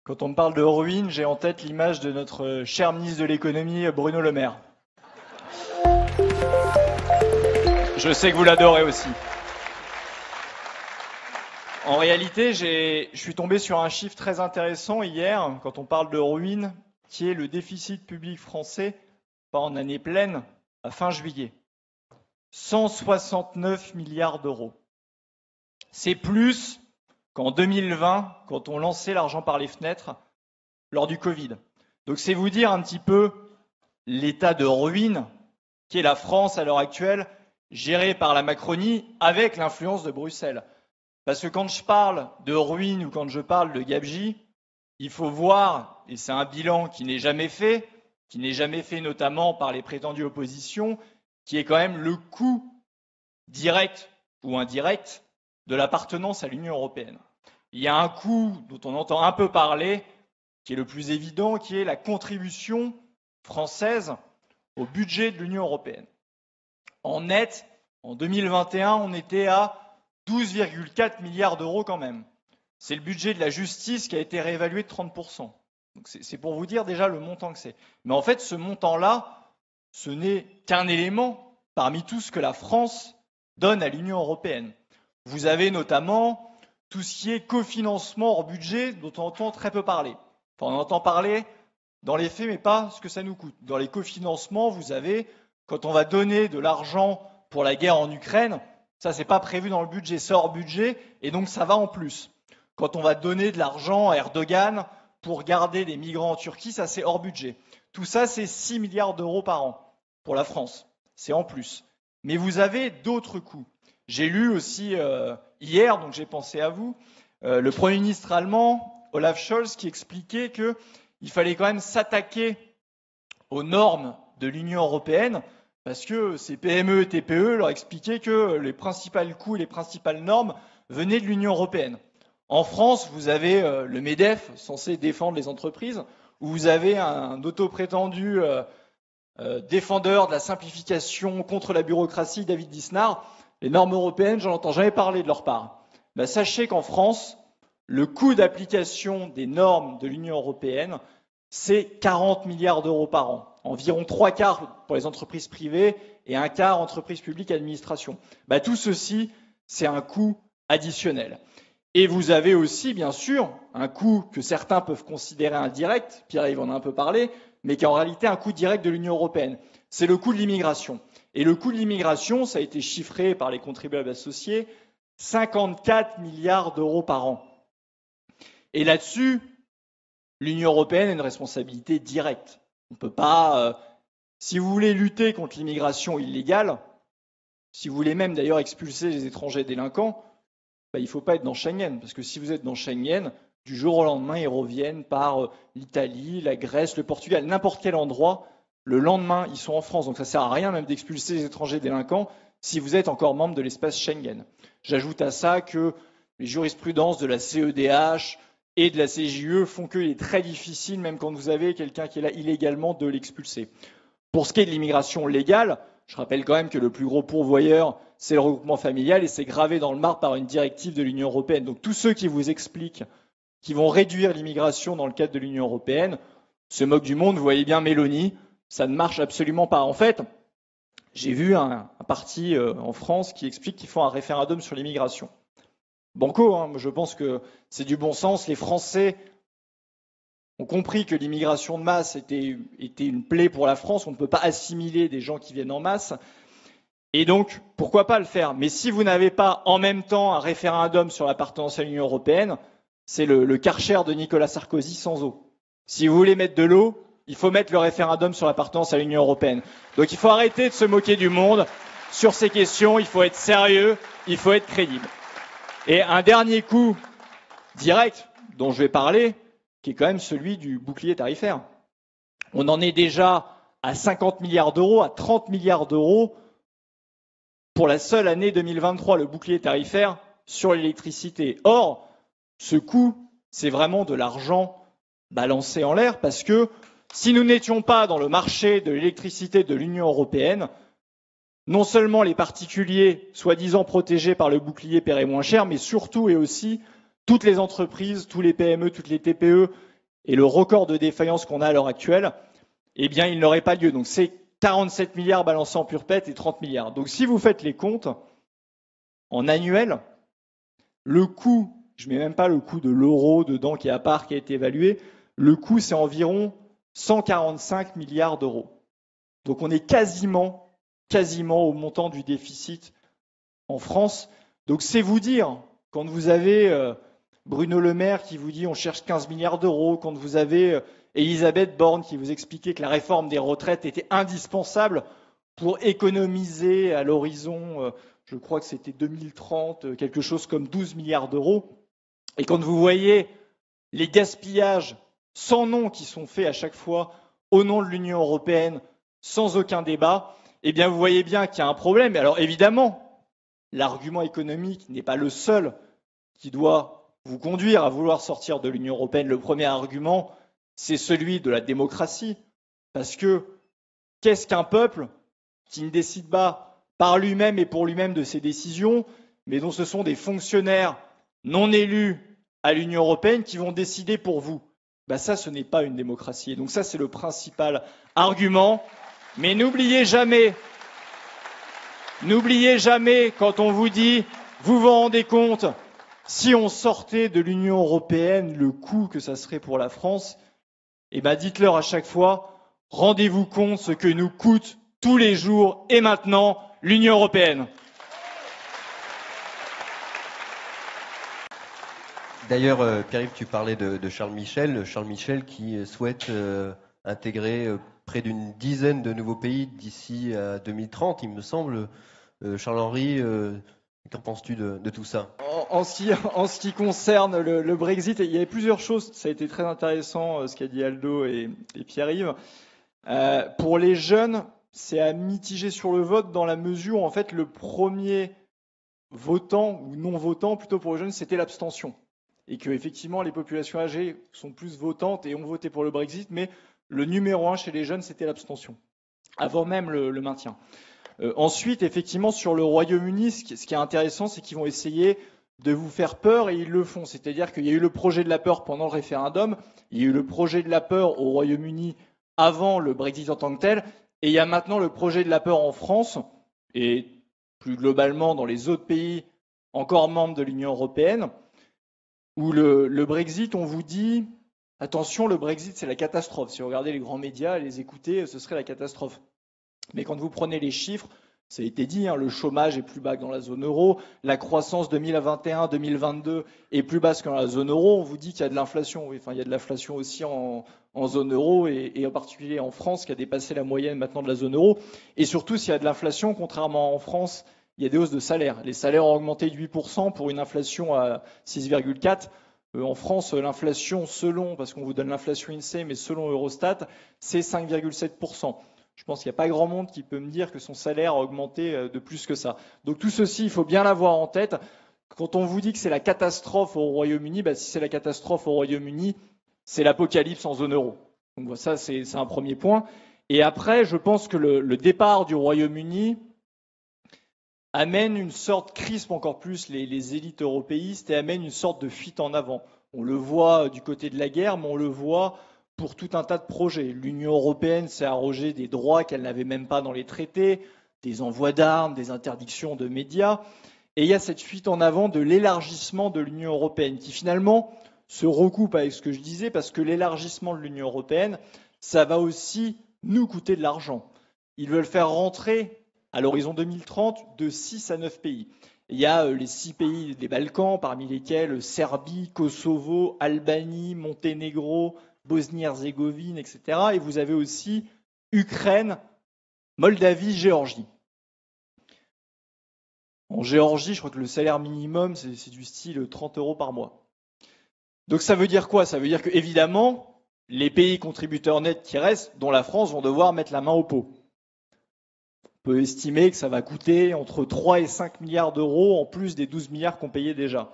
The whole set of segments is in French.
Quand on me parle de ruine, j'ai en tête l'image de notre cher ministre de l'économie, Bruno Le Maire. Je sais que vous l'adorez aussi. En réalité, je suis tombé sur un chiffre très intéressant hier, quand on parle de ruine, qui est le déficit public français, pas en année pleine, à fin juillet. 169 milliards d'euros. C'est plus qu'en 2020, quand on lançait l'argent par les fenêtres lors du Covid. Donc c'est vous dire un petit peu l'état de ruine qu'est la France à l'heure actuelle, gérée par la Macronie avec l'influence de Bruxelles. Parce que quand je parle de ruine ou quand je parle de gabegie, il faut voir, et c'est un bilan qui n'est jamais fait notamment par les prétendues oppositions, qui est quand même le coût direct ou indirect de l'appartenance à l'Union européenne. Il y a un coût dont on entend un peu parler, qui est le plus évident, qui est la contribution française au budget de l'Union européenne. En net, en 2021, on était à 12,4 milliards d'euros quand même. C'est le budget de la justice qui a été réévalué de 30%. Donc c'est pour vous dire déjà le montant que c'est. Mais en fait, ce montant-là, ce n'est qu'un élément parmi tout ce que la France donne à l'Union européenne. Vous avez notamment tout ce qui est cofinancement hors budget, dont on entend très peu parler. Enfin, on entend parler dans les faits, mais pas ce que ça nous coûte. Dans les cofinancements, vous avez, quand on va donner de l'argent pour la guerre en Ukraine, ça, c'est pas prévu dans le budget, c'est hors budget, et donc ça va en plus. Quand on va donner de l'argent à Erdogan pour garder les migrants en Turquie, ça, c'est hors budget. Tout ça, c'est 6 milliards d'euros par an pour la France. C'est en plus. Mais vous avez d'autres coûts. J'ai lu aussi hier, donc j'ai pensé à vous, le Premier ministre allemand, Olaf Scholz, qui expliquait qu'il fallait quand même s'attaquer aux normes de l'Union européenne, parce que ces PME et TPE leur expliquaient que les principaux coûts et les principales normes venaient de l'Union européenne. En France, vous avez le MEDEF, censé défendre les entreprises, où vous avez un auto-prétendu défendeur de la simplification contre la bureaucratie, David Lisnard. Les normes européennes, j'en entends jamais parler de leur part. Ben, sachez qu'en France, le coût d'application des normes de l'Union européenne, c'est 40 milliards d'euros par an. Environ 3/4 pour les entreprises privées et 1/4 entreprises publiques et administrations. Ben, tout ceci, c'est un coût additionnel. Et vous avez aussi, bien sûr, un coût que certains peuvent considérer indirect, Pierre-Yves en a un peu parlé, mais qui est en réalité un coût direct de l'Union européenne. C'est le coût de l'immigration. Et le coût de l'immigration, ça a été chiffré par les contribuables associés, 54 milliards d'euros par an. Et là-dessus, l'Union européenne a une responsabilité directe. On ne peut pas, si vous voulez lutter contre l'immigration illégale, si vous voulez même d'ailleurs expulser les étrangers délinquants, il ne faut pas être dans Schengen, parce que si vous êtes dans Schengen, du jour au lendemain, ils reviennent par l'Italie, la Grèce, le Portugal, n'importe quel endroit. Le lendemain, ils sont en France. Donc ça ne sert à rien même d'expulser les étrangers délinquants si vous êtes encore membre de l'espace Schengen. J'ajoute à ça que les jurisprudences de la CEDH et de la CJUE font qu'il est très difficile, même quand vous avez quelqu'un qui est là illégalement, de l'expulser. Pour ce qui est de l'immigration légale, je rappelle quand même que le plus gros pourvoyeur, c'est le regroupement familial et c'est gravé dans le marbre par une directive de l'Union européenne. Donc tous ceux qui vous expliquent qu'ils vont réduire l'immigration dans le cadre de l'Union européenne se moquent du monde. Vous voyez bien Mélanie, ça ne marche absolument pas. En fait, j'ai vu un parti en France qui explique qu'il faut un référendum sur l'immigration. Banco, hein, je pense que c'est du bon sens. Les Français ont compris que l'immigration de masse était une plaie pour la France. On ne peut pas assimiler des gens qui viennent en masse. Et donc, pourquoi pas le faire? Mais si vous n'avez pas en même temps un référendum sur l'appartenance à l'Union européenne, c'est le Karcher de Nicolas Sarkozy sans eau. Si vous voulez mettre de l'eau, il faut mettre le référendum sur l'appartenance à l'Union européenne. Donc il faut arrêter de se moquer du monde sur ces questions. Il faut être sérieux, il faut être crédible. Et un dernier coup direct dont je vais parler, qui est quand même celui du bouclier tarifaire. On en est déjà à 50 milliards d'euros, à 30 milliards d'euros pour la seule année 2023, le bouclier tarifaire sur l'électricité. Or, ce coût, c'est vraiment de l'argent balancé en l'air parce que si nous n'étions pas dans le marché de l'électricité de l'Union européenne, non seulement les particuliers, soi-disant protégés par le bouclier, paieraient moins cher, mais surtout et aussi toutes les entreprises, tous les PME, toutes les TPE et le record de défaillance qu'on a à l'heure actuelle, eh bien, il n'aurait pas lieu. Donc, c'est 47 milliards balancés en pure pète et 30 milliards. Donc, si vous faites les comptes en annuel, le coût, je ne mets même pas le coût de l'euro dedans qui est à part, qui a été évalué, le coût, c'est environ 145 milliards d'euros. Donc, on est quasiment au montant du déficit en France. Donc, c'est vous dire, quand vous avez Bruno Le Maire qui vous dit on cherche 15 milliards d'euros, quand vous avez Elisabeth Borne qui vous expliquait que la réforme des retraites était indispensable pour économiser à l'horizon, je crois que c'était 2030, quelque chose comme 12 milliards d'euros. Et quand vous voyez les gaspillages sans nom qui sont faits à chaque fois au nom de l'Union européenne, sans aucun débat, eh bien vous voyez bien qu'il y a un problème. Alors évidemment, l'argument économique n'est pas le seul qui doit vous conduire à vouloir sortir de l'Union européenne. Le premier argument, c'est celui de la démocratie. Parce que qu'est-ce qu'un peuple qui ne décide pas par lui-même et pour lui-même de ses décisions, mais dont ce sont des fonctionnaires non élus à l'Union européenne qui vont décider pour vous? Ça, ce n'est pas une démocratie. Et donc ça, c'est le principal argument. Mais n'oubliez jamais, quand on vous dit, vous vous rendez compte, si on sortait de l'Union européenne, le coût que ça serait pour la France, dites-leur à chaque fois, rendez-vous compte ce que nous coûte tous les jours et maintenant l'Union européenne. D'ailleurs, Pierre-Yves, tu parlais de Charles Michel. Charles Michel qui souhaite intégrer près d'une dizaine de nouveaux pays d'ici à 2030, il me semble. Charles-Henri, qu'en penses-tu de tout ça? En ce qui concerne le Brexit, il y avait plusieurs choses. Ça a été très intéressant ce qu'a dit Aldo et Pierre-Yves. Pour les jeunes, c'est à mitiger sur le vote dans la mesure où en fait le premier votant ou non votant, plutôt pour les jeunes, c'était l'abstention. Et que effectivement les populations âgées sont plus votantes et ont voté pour le Brexit, mais le numéro 1 chez les jeunes, c'était l'abstention, avant même le maintien. Ensuite, effectivement, sur le Royaume-Uni, ce qui est intéressant, c'est qu'ils vont essayer de vous faire peur et ils le font. C'est-à-dire qu'il y a eu le projet de la peur pendant le référendum, il y a eu le projet de la peur au Royaume-Uni avant le Brexit en tant que tel, et il y a maintenant le projet de la peur en France et plus globalement dans les autres pays encore membres de l'Union européenne, où le Brexit, on vous dit, attention, le Brexit, c'est la catastrophe. Si vous regardez les grands médias, les écoutez, ce serait la catastrophe. Mais quand vous prenez les chiffres, ça a été dit, le chômage est plus bas que dans la zone euro, la croissance 2021-2022 est plus basse que dans la zone euro, on vous dit qu'il y a de l'inflation. Oui, enfin, il y a de l'inflation aussi en zone euro et en particulier en France qui a dépassé la moyenne maintenant de la zone euro. Et surtout, s'il y a de l'inflation, contrairement en France, il y a des hausses de salaires. Les salaires ont augmenté de 8% pour une inflation à 6,4%. En France, l'inflation selon, parce qu'on vous donne l'inflation INSEE, mais selon Eurostat, c'est 5,7%. Je pense qu'il n'y a pas grand monde qui peut me dire que son salaire a augmenté de plus que ça. Donc tout ceci, il faut bien l'avoir en tête. Quand on vous dit que c'est la catastrophe au Royaume-Uni, si c'est la catastrophe au Royaume-Uni, c'est l'apocalypse en zone euro. Donc ça, c'est un premier point. Et après, je pense que le départ du Royaume-Uni amène une sorte, crispe encore plus les élites européistes et amène une sorte de fuite en avant. On le voit du côté de la guerre, mais on le voit pour tout un tas de projets. L'Union européenne s'est arrogé des droits qu'elle n'avait même pas dans les traités, des envois d'armes, des interdictions de médias. Et il y a cette fuite en avant de l'élargissement de l'Union européenne qui finalement se recoupe avec ce que je disais parce que l'élargissement de l'Union européenne, ça va aussi nous coûter de l'argent. Ils veulent faire rentrer à l'horizon 2030 de 6 à 9 pays. Il y a les 6 pays des Balkans, parmi lesquels Serbie, Kosovo, Albanie, Monténégro, Bosnie-Herzégovine, etc. Et vous avez aussi Ukraine, Moldavie, Géorgie. En Géorgie, je crois que le salaire minimum, c'est du style 30 € par mois. Donc ça veut dire quoi? Ça veut dire que, évidemment, les pays contributeurs nets qui restent, dont la France, vont devoir mettre la main au pot. On peut estimer que ça va coûter entre 3 et 5 milliards d'euros en plus des 12 milliards qu'on payait déjà.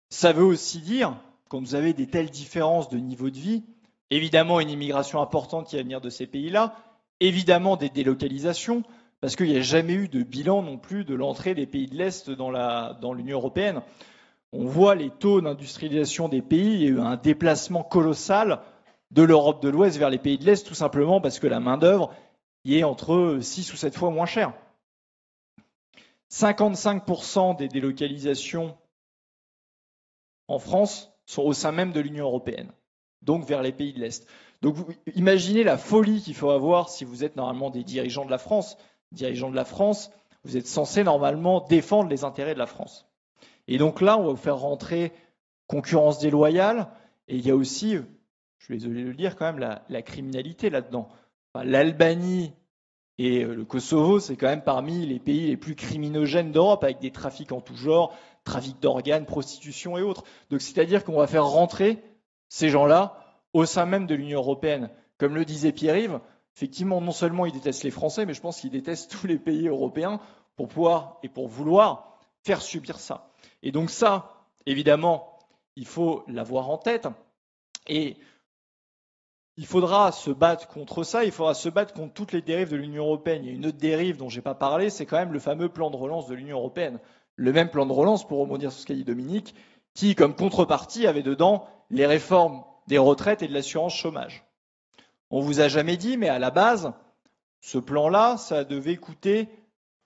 Ça veut aussi dire, quand vous avez des telles différences de niveau de vie, évidemment une immigration importante qui va venir de ces pays-là, évidemment des délocalisations, parce qu'il n'y a jamais eu de bilan non plus de l'entrée des pays de l'Est dans l'Union européenne. on voit les taux d'industrialisation des pays, il y a eu un déplacement colossal de l'Europe de l'Ouest vers les pays de l'Est, tout simplement parce que la main-d'œuvre y est entre 6 ou 7 fois moins chère. 55% des délocalisations en France sont au sein même de l'Union européenne, donc vers les pays de l'Est. Donc vous imaginez la folie qu'il faut avoir si vous êtes normalement des dirigeants de la France. Dirigeants de la France, vous êtes censés normalement défendre les intérêts de la France. Et donc là, on va vous faire rentrer concurrence déloyale, et il y a aussi, je suis désolé de le dire quand même, la criminalité là-dedans. Enfin, l'Albanie et le Kosovo, c'est quand même parmi les pays les plus criminogènes d'Europe, avec des trafics en tout genre, trafic d'organes, prostitution et autres. Donc c'est-à-dire qu'on va faire rentrer ces gens-là au sein même de l'Union européenne. Comme le disait Pierre-Yves, effectivement, non seulement ils détestent les Français, mais je pense qu'ils détestent tous les pays européens pour pouvoir et pour vouloir faire subir ça. Et donc ça, évidemment, il faut l'avoir en tête. Et il faudra se battre contre ça, il faudra se battre contre toutes les dérives de l'Union européenne. Il y a une autre dérive dont je n'ai pas parlé, c'est quand même le fameux plan de relance de l'Union européenne. Le même plan de relance, pour rebondir sur ce qu'a dit Dominique, qui, comme contrepartie, avait dedans les réformes des retraites et de l'assurance chômage. On ne vous a jamais dit, mais à la base, ce plan-là, ça devait coûter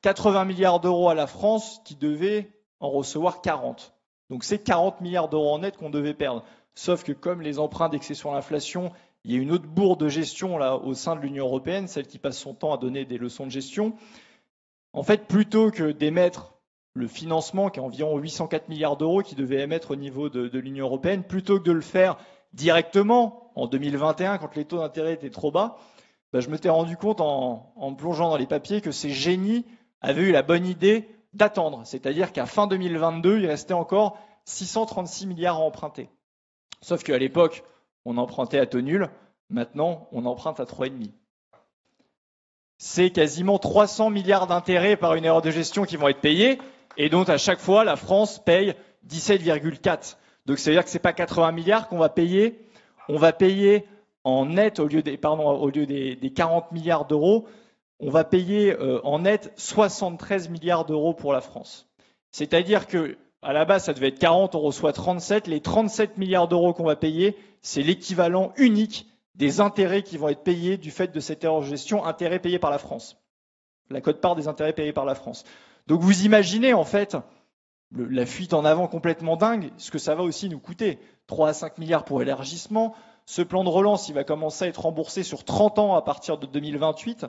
80 milliards d'euros à la France, qui devait en recevoir 40. Donc c'est 40 milliards d'euros en net qu'on devait perdre. Sauf que comme les emprunts d'excès sur l'inflation, il y a une autre bourre de gestion là au sein de l'Union européenne, celle qui passe son temps à donner des leçons de gestion. En fait, plutôt que d'émettre le financement, qui est environ 804 milliards d'euros, qui devait émettre au niveau de l'Union européenne, plutôt que de le faire directement en 2021, quand les taux d'intérêt étaient trop bas, je m'étais rendu compte en me plongeant dans les papiers que ces génies avaient eu la bonne idée d'attendre. C'est-à-dire qu'à fin 2022, il restait encore 636 milliards à emprunter. Sauf qu'à l'époque, on empruntait à taux nul. Maintenant, on emprunte à 3,5. C'est quasiment 300 milliards d'intérêts par une erreur de gestion qui vont être payés, et donc à chaque fois, la France paye 17,4. Donc ça veut dire que ce n'est pas 80 milliards qu'on va payer. On va payer en net, au lieu des 40 milliards d'euros, on va payer en net 73 milliards d'euros pour la France. C'est-à-dire que à la base, ça devait être 40, on reçoit 37. Les 37 milliards d'euros qu'on va payer, c'est l'équivalent unique des intérêts qui vont être payés du fait de cette erreur de gestion, intérêts payés par la France. La quote-part des intérêts payés par la France. Donc vous imaginez en fait la fuite en avant complètement dingue, ce que ça va aussi nous coûter. 3 à 5 milliards pour élargissement. Ce plan de relance, il va commencer à être remboursé sur 30 ans à partir de 2028.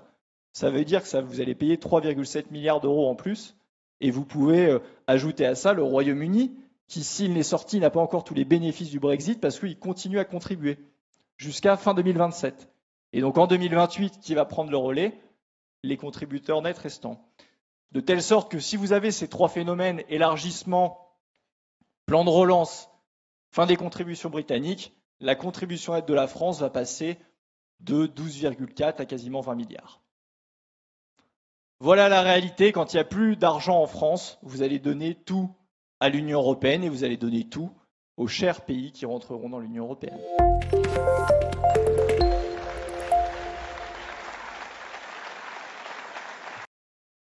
Ça veut dire que vous allez payer 3,7 milliards d'euros en plus. Et vous pouvez ajouter à ça le Royaume-Uni, qui, s'il n'est sorti, n'a pas encore tous les bénéfices du Brexit parce qu'il continue à contribuer jusqu'à fin 2027. Et donc en 2028, qui va prendre le relais? Les contributeurs nets restants. De telle sorte que si vous avez ces trois phénomènes, élargissement, plan de relance, fin des contributions britanniques, la contribution nette de la France va passer de 12,4 à quasiment 20 milliards. Voilà la réalité. Quand il n'y a plus d'argent en France, vous allez donner tout à l'Union européenne et vous allez donner tout aux chers pays qui rentreront dans l'Union européenne.